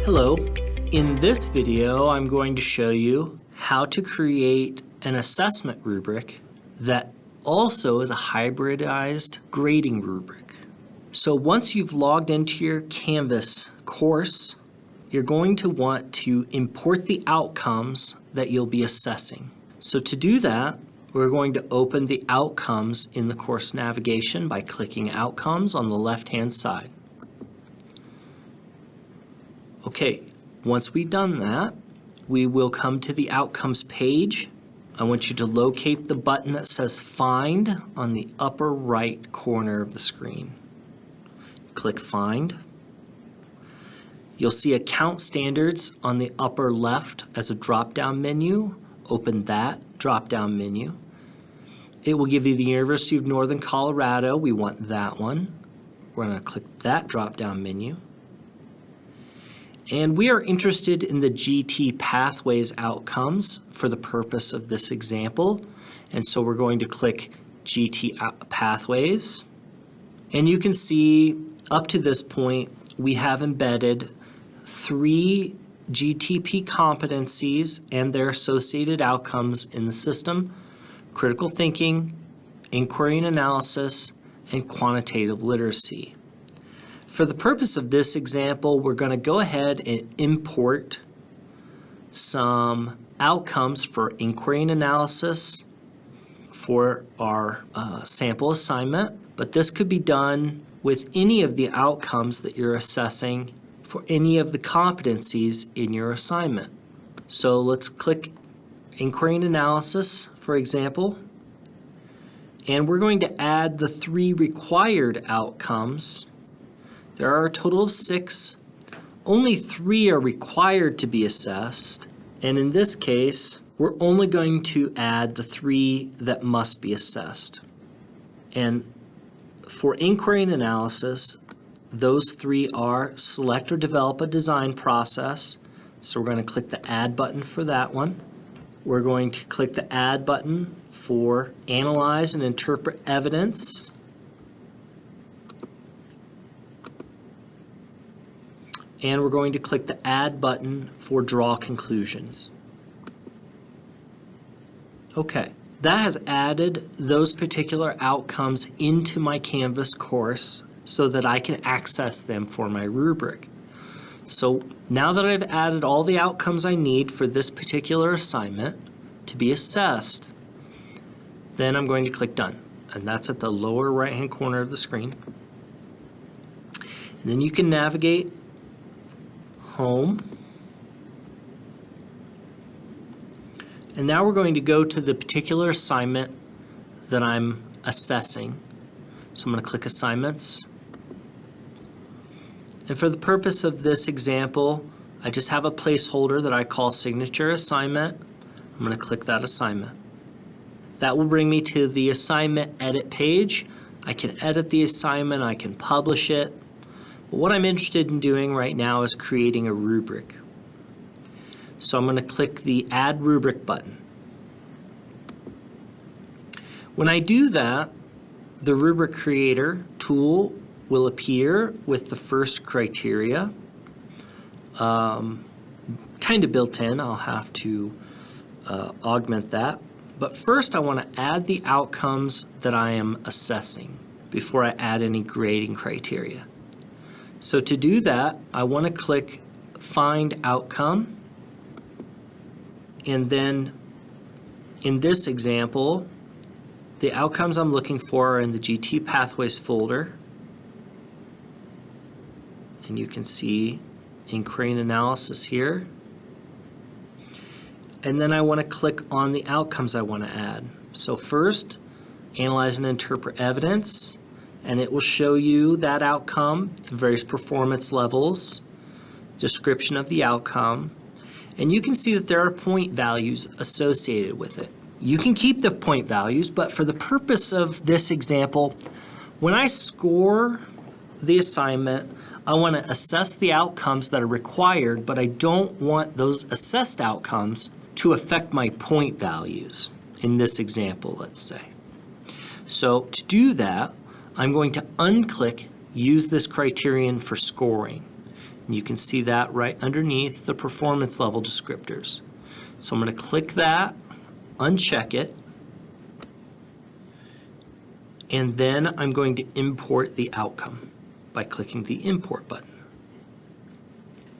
Hello, in this video I'm going to show you how to create an assessment rubric that also is a hybridized grading rubric. So once you've logged into your Canvas course, you're going to want to import the outcomes that you'll be assessing. So to do that, we're going to open the outcomes in the course navigation by clicking Outcomes on the left-hand side. Okay, once we've done that, we will come to the Outcomes page. I want you to locate the button that says Find on the upper right corner of the screen. Click Find. You'll see Account Standards on the upper left as a drop-down menu. Open that drop-down menu. It will give you the University of Northern Colorado. We want that one. We're going to click that drop-down menu. And we are interested in the GT Pathways outcomes for the purpose of this example. And so we're going to click GT Pathways. And you can see up to this point, we have embedded 3 GTP competencies and their associated outcomes in the system: critical thinking, inquiry and analysis, and quantitative literacy. For the purpose of this example, we're going to go ahead and import some outcomes for inquiry and analysis for our sample assignment, but this could be done with any of the outcomes that you're assessing for any of the competencies in your assignment. So let's click Inquiry and Analysis, for example, and we're going to add the 3 required outcomes. There are a total of 6. Only 3 are required to be assessed, and in this case, we're only going to add the 3 that must be assessed. And for inquiry and analysis, those 3 are select or develop a design process. So we're going to click the Add button for that one. We're going to click the Add button for Analyze and Interpret Evidence. And we're going to click the Add button for Draw Conclusions. Okay, that has added those particular outcomes into my Canvas course so that I can access them for my rubric. So now that I've added all the outcomes I need for this particular assignment to be assessed, then I'm going to click Done. And that's at the lower right-hand corner of the screen. And then you can navigate Home. And now we're going to go to the particular assignment that I'm assessing. So I'm going to click Assignments. And for the purpose of this example, I just have a placeholder that I call Signature Assignment. I'm going to click that assignment. That will bring me to the Assignment Edit page. I can edit the assignment, I can publish it. But what I'm interested in doing right now is creating a rubric. So I'm going to click the Add Rubric button. When I do that, the Rubric Creator tool will appear with the first criteria. Kind of built in. I'll have to augment that. But first I want to add the outcomes that I am assessing before I add any grading criteria. So to do that, I want to click Find Outcome. And then in this example, the outcomes I'm looking for are in the GT Pathways folder. And you can see Inquiry and Analysis here. And then I want to click on the outcomes I want to add. So first, Analyze and Interpret Evidence, and it will show you that outcome, the various performance levels, description of the outcome, and you can see that there are point values associated with it. You can keep the point values, but for the purpose of this example, when I score the assignment, I want to assess the outcomes that are required, but I don't want those assessed outcomes to affect my point values in this example, let's say. So to do that, I'm going to unclick Use this criterion for scoring. And you can see that right underneath the performance level descriptors. So I'm going to click that, uncheck it, and then I'm going to import the outcome by clicking the import button.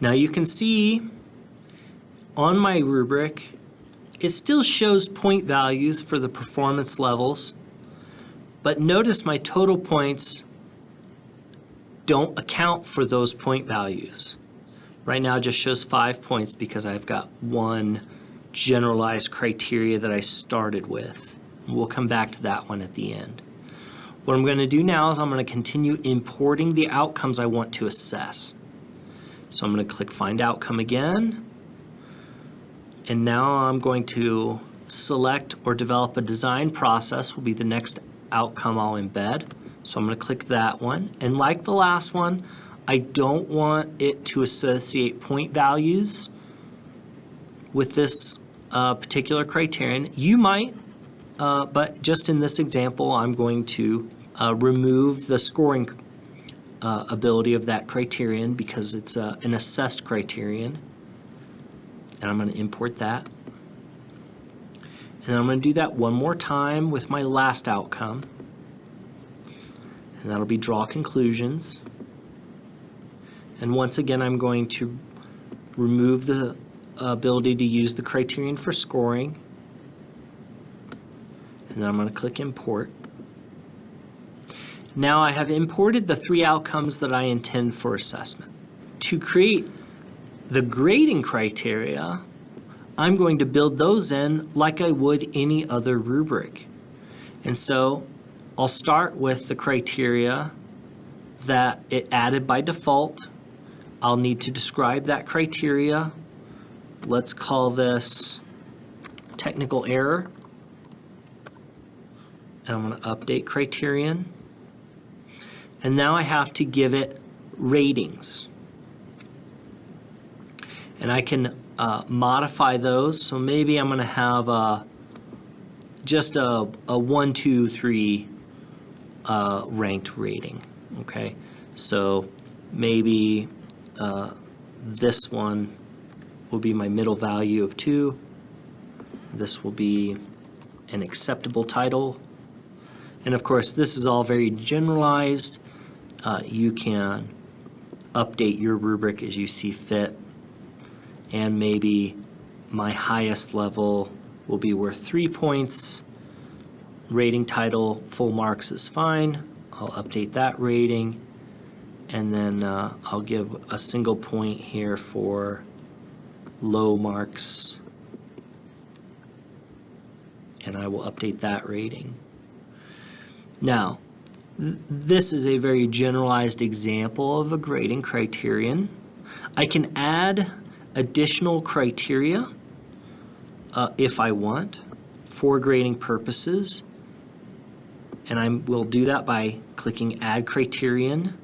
Now you can see on my rubric, it still shows point values for the performance levels, but notice my total points don't account for those point values. Right now it just shows 5 points because I've got one generalized criteria that I started with. We'll come back to that one at the end. What I'm going to do now is I'm going to continue importing the outcomes I want to assess. So I'm going to click Find Outcome again. And now I'm going to select or develop a design process will be the next outcome I'll embed. So I'm going to click that one. And like the last one, I don't want it to associate point values with this particular criterion. You might, but just in this example, I'm going to remove the scoring ability of that criterion because it's an assessed criterion. And I'm going to import that. And then I'm going to do that one more time with my last outcome. And that'll be draw conclusions. And once again, I'm going to remove the ability to use the criterion for scoring. And then I'm going to click import. Now I have imported the 3 outcomes that I intend for assessment. To create the grading criteria, I'm going to build those in like I would any other rubric. And so I'll start with the criteria that it added by default. I'll need to describe that criteria. Let's call this technical error. And I'm going to update criterion. And now I have to give it ratings. And I can modify those. So maybe I'm going to have just a 1, 2, 3 ranked rating. Okay, so maybe this one will be my middle value of 2. This will be an acceptable title. And of course, this is all very generalized. You can update your rubric as you see fit. And maybe my highest level will be worth 3 points. Rating title, full marks is fine. I'll update that rating. And then I'll give a single point here for low marks. And I will update that rating. Now, this is a very generalized example of a grading criterion. I can add additional criteria if I want for grading purposes, and I will do that by clicking Add Criterion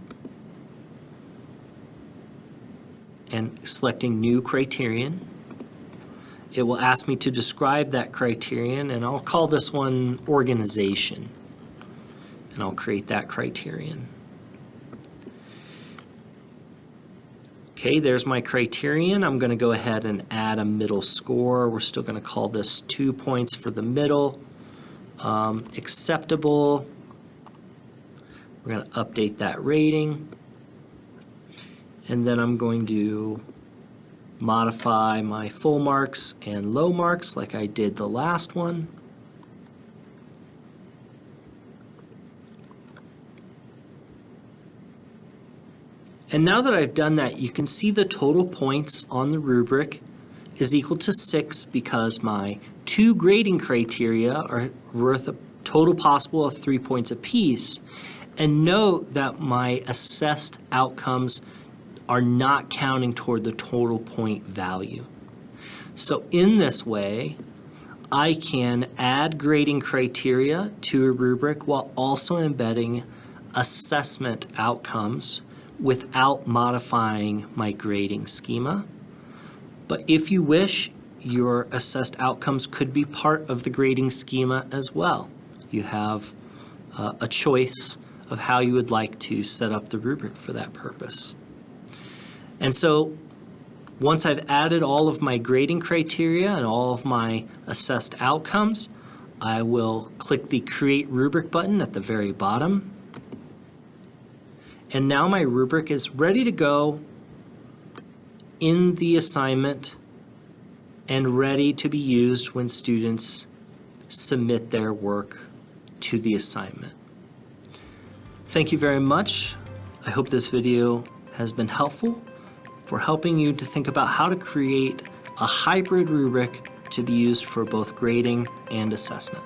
and selecting New Criterion. It will ask me to describe that criterion, and I'll call this one Organization, and I'll create that criterion. Okay, there's my criterion. I'm going to go ahead and add a middle score. We're still going to call this 2 points for the middle. Acceptable. We're going to update that rating. And then I'm going to modify my full marks and low marks like I did the last one. And now that I've done that, you can see the total points on the rubric is equal to 6 because my 2 grading criteria are worth a total possible of 3 points apiece. And note that my assessed outcomes are not counting toward the total point value. So in this way, I can add grading criteria to a rubric while also embedding assessment outcomes without modifying my grading schema. But if you wish, your assessed outcomes could be part of the grading schema as well. You have a choice of how you would like to set up the rubric for that purpose. And so once I've added all of my grading criteria and all of my assessed outcomes, I will click the Create Rubric button at the very bottom. And now my rubric is ready to go in the assignment and ready to be used when students submit their work to the assignment. Thank you very much. I hope this video has been helpful for helping you to think about how to create a hybrid rubric to be used for both grading and assessment.